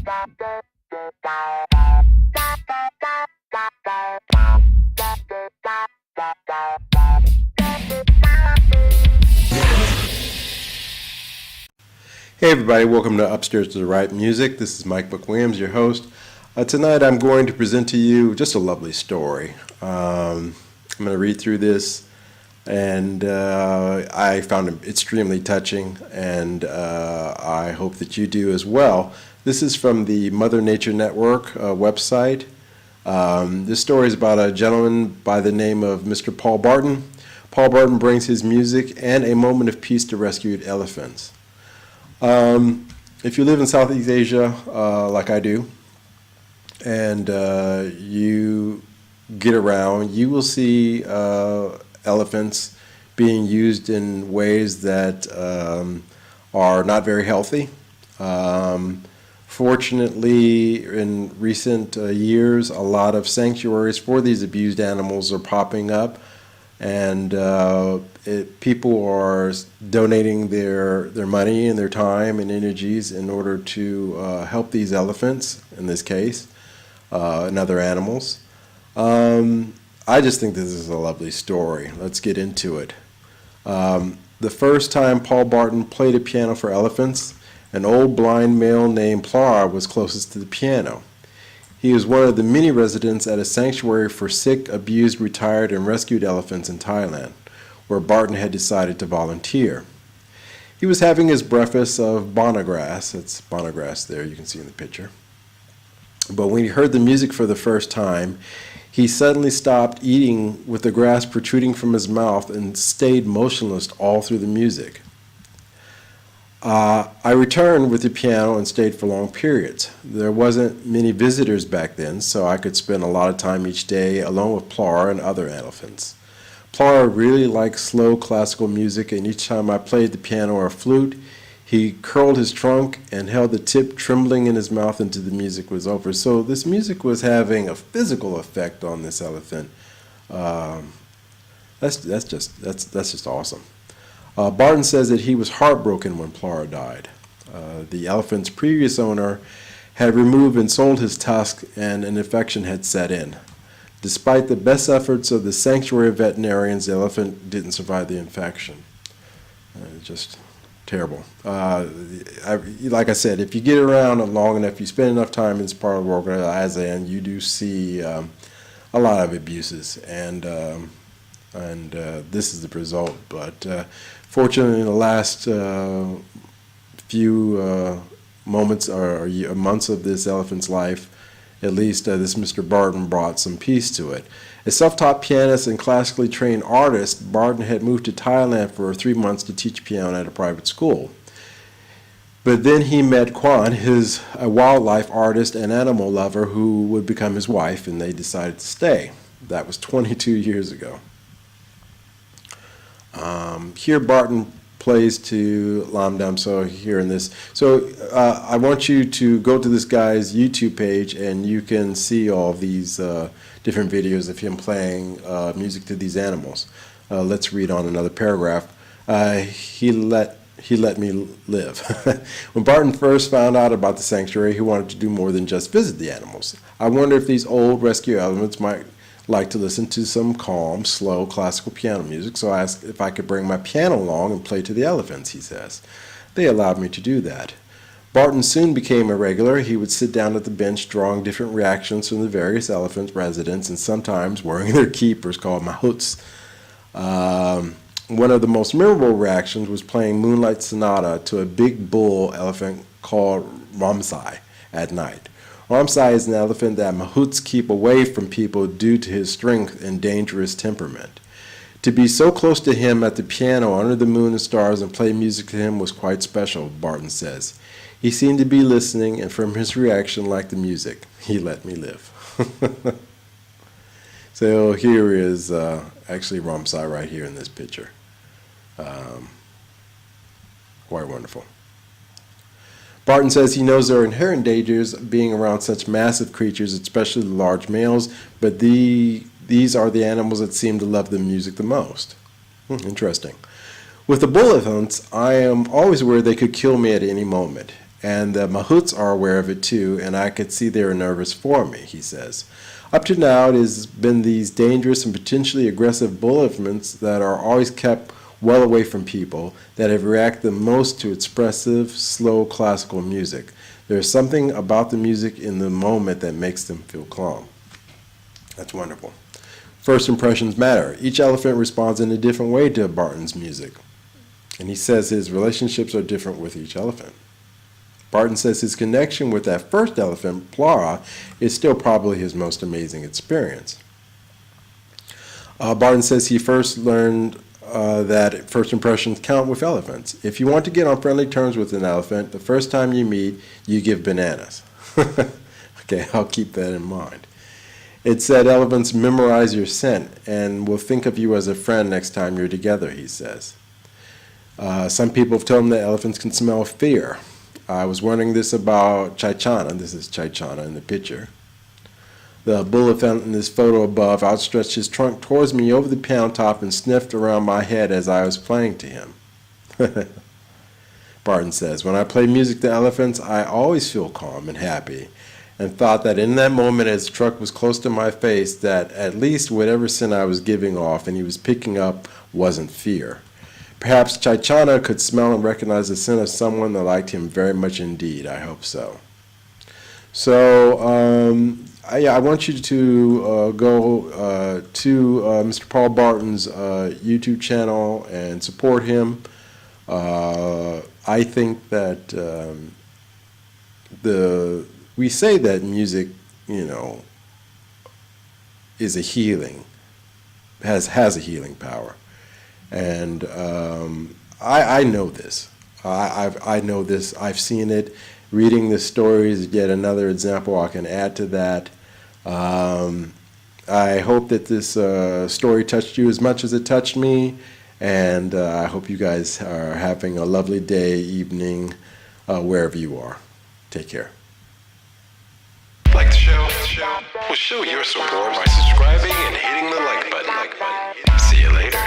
Hey everybody, welcome to Upstairs to the Right Music. This is Mike McWilliams, your host. Tonight I'm going to present to you just a lovely story. I'm going to read through this, and I found it extremely touching, and I hope that you do as well. This is from the Mother Nature Network website. This story is about a gentleman by the name of Mr. Paul Barton. Paul Barton brings his music and a moment of peace to rescued elephants. If you live in Southeast Asia, like I do, and you get around, you will see elephants being used in ways that are not very healthy. Fortunately, in recent years, a lot of sanctuaries for these abused animals are popping up, and people are donating their money and their time and energies in order to help these elephants, in this case, and other animals. I just think this is a lovely story. Let's get into it. The first time Paul Barton played a piano for elephants, an old blind male named Plar was closest to the piano. He was one of the many residents at a sanctuary for sick, abused, retired, and rescued elephants in Thailand, where Barton had decided to volunteer. He was having his breakfast of bana grass. It's bana grass there, you can see in the picture. But when he heard the music for the first time, he suddenly stopped eating with the grass protruding from his mouth and stayed motionless all through the music. I returned with the piano and stayed for long periods. There wasn't many visitors back then, so I could spend a lot of time each day alone with Plar and other elephants. Plar really liked slow classical music, and each time I played the piano or flute, he curled his trunk and held the tip trembling in his mouth until the music was over. So this music was having a physical effect on this elephant. That's just awesome. Barton says that he was heartbroken when Plar died. The elephant's previous owner had removed and sold his tusk, and an infection had set in. Despite the best efforts of the sanctuary veterinarians, the elephant didn't survive the infection. Just terrible. Like I said, if you get around long enough, you spend enough time in this part of the world, as in, you do see a lot of abuses, and this is the result. But fortunately, in the last few moments or months of this elephant's life, at least this Mr. Barton brought some peace to it. A self-taught pianist and classically trained artist, Barton had moved to Thailand for 3 months to teach piano at a private school. But then he met Kwan, a wildlife artist and animal lover who would become his wife, and they decided to stay. That was 22 years ago. Here Barton plays to Lam Dam, so here in this. So I want you to go to this guy's YouTube page, and you can see all these different videos of him playing music to these animals. Let's read on another paragraph. He let me live. When Barton first found out about the sanctuary, he wanted to do more than just visit the animals. I wonder if these old rescue elephants might like to listen to some calm, slow, classical piano music, so I asked if I could bring my piano along and play to the elephants, he says. They allowed me to do that. Barton soon became a regular. He would sit down at the bench drawing different reactions from the various elephant residents, and sometimes wearing their keepers called mahouts. One of the most memorable reactions was playing Moonlight Sonata to a big bull elephant called Ramsai at night. Ramsai is an elephant that mahouts keep away from people due to his strength and dangerous temperament. To be so close to him at the piano under the moon and stars and play music to him was quite special, Barton says. He seemed to be listening, and from his reaction, like the music, he let me live. So here is actually Ramsai right here in this picture. Quite wonderful. Barton says he knows there are inherent dangers being around such massive creatures, especially the large males, but these are the animals that seem to love the music the most. Interesting. With the bull elephants, I am always aware they could kill me at any moment, And the mahouts are aware of it too, and I could see they were nervous for me, he says. Up to now, it has been these dangerous and potentially aggressive bull elephants that are always kept well away from people that have reacted the most to expressive, slow classical music. There's something about the music in the moment that makes them feel calm. That's wonderful. First impressions matter. Each elephant responds in a different way to Barton's music. And he says his relationships are different with each elephant. Barton says his connection with that first elephant, Plara, is still probably his most amazing experience. Barton says he first learned that first impressions count with elephants. If you want to get on friendly terms with an elephant, the first time you meet, you give bananas. Okay, I'll keep that in mind. It said elephants memorize your scent and will think of you as a friend next time you're together, he says. Some people have told him that elephants can smell fear. I was wondering this about Chaichana. This is Chaichana in the picture. The bull elephant in this photo above outstretched his trunk towards me over the piano top and sniffed around my head as I was playing to him. Barton says, when I play music to elephants, I always feel calm and happy, and thought that in that moment as the truck was close to my face that at least whatever scent I was giving off and he was picking up wasn't fear. Perhaps Chaichana could smell and recognize the scent of someone that liked him very much indeed. I hope so. So, I want you to go to Mr. Paul Barton's YouTube channel and support him. I think that we say that music, is a healing, has a healing power. And I know this. I know this. I've seen it. Reading this story is yet another example I can add to that. I hope that this story touched you as much as it touched me. And I hope you guys are having a lovely day, evening, wherever you are. Take care. Like the show? Well, show your support by subscribing and hitting the like button. See you later.